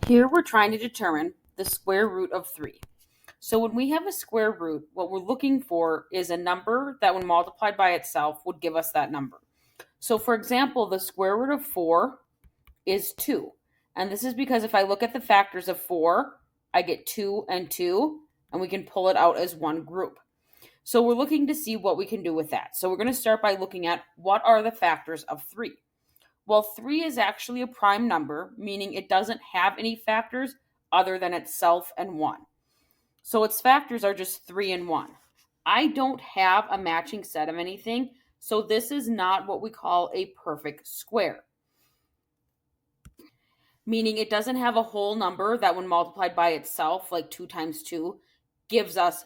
Here we're trying to determine the square root of 3. So when we have a square root, what we're looking for is a number that when multiplied by itself would give us that number. So for example, the square root of 4 is 2. And this is because if I look at the factors of 4, I get 2 and 2, and we can pull it out as one group. So we're looking to see what we can do with that. So we're going to start by looking at what are the factors of 3. Well, 3 is actually a prime number, meaning it doesn't have any factors other than itself and 1. So its factors are just 3 and 1. I don't have a matching set of anything, so this is not what we call a perfect square. Meaning it doesn't have a whole number that when multiplied by itself, like 2 times 2, gives us